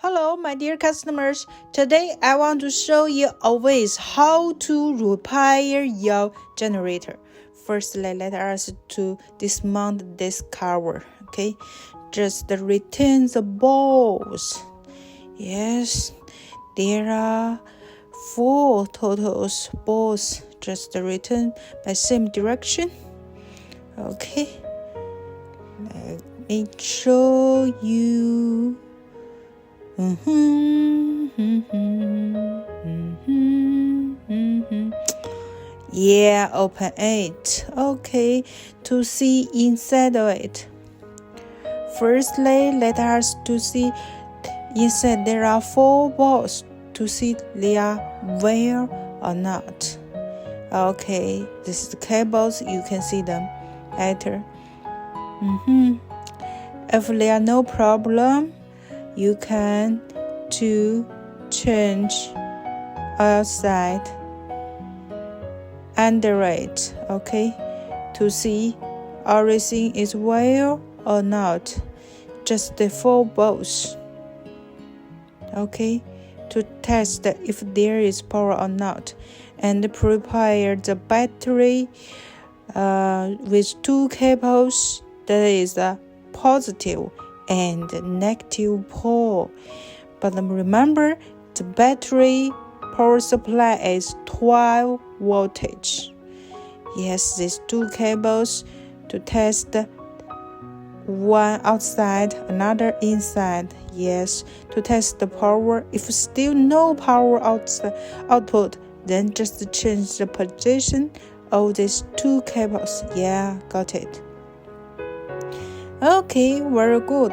Hello, my dear customers. Today I want to show you a ways how to repair your generator. Firstly, let us to dismount this cover. Okay, just return the balls. Yes, there are 4 total balls. Just return by same direction. Okay, let me show you. Yeah, open it. Okay, to see inside of it. Firstly, let us to see inside there are 4 balls to see they are wear or not. Okay, this is the cables. You can see them later. If there are no problem, you can to change outside under it, okay, to see everything is well or not. Just the 4 bolts, okay, to test if there is power or not, and prepare the battery with 2 cables. That is a positive and negative pole. But remember, the battery power supply is 12 voltage. Yes, these 2 cables to test, one outside, another inside. Yes, to test the power. If still no power output, then just change the position of these 2 cables. Yeah, got it. Okay, very good.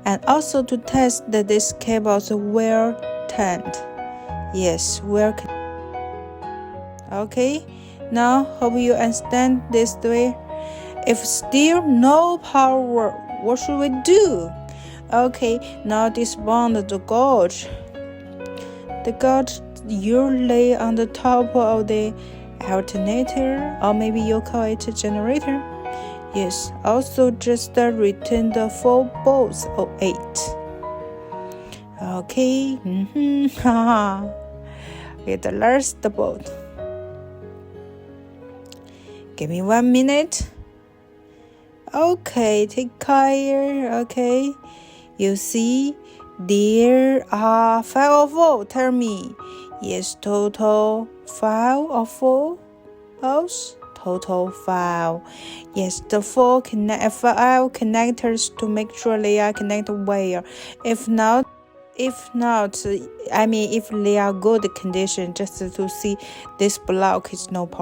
And also to test that these cables well turned. Yes, well. Okay, now hope you understand this way. If still no power, what should we do? Okay, now disband the gauge. The gauge you lay on the top of the alternator, or maybe you call it a generator. Yes, also just return the 4 bolts of 8. Okay, okay, the last bolt. Give me 1 minute. Okay, take care. Okay, you see there are 5 or 4. Tell me. Yes, total 5 or 4 bolts. Total 5. Yes, the 4 connectors to make sure they are connected well. If not, if they are good condition, just to see this block is no problem.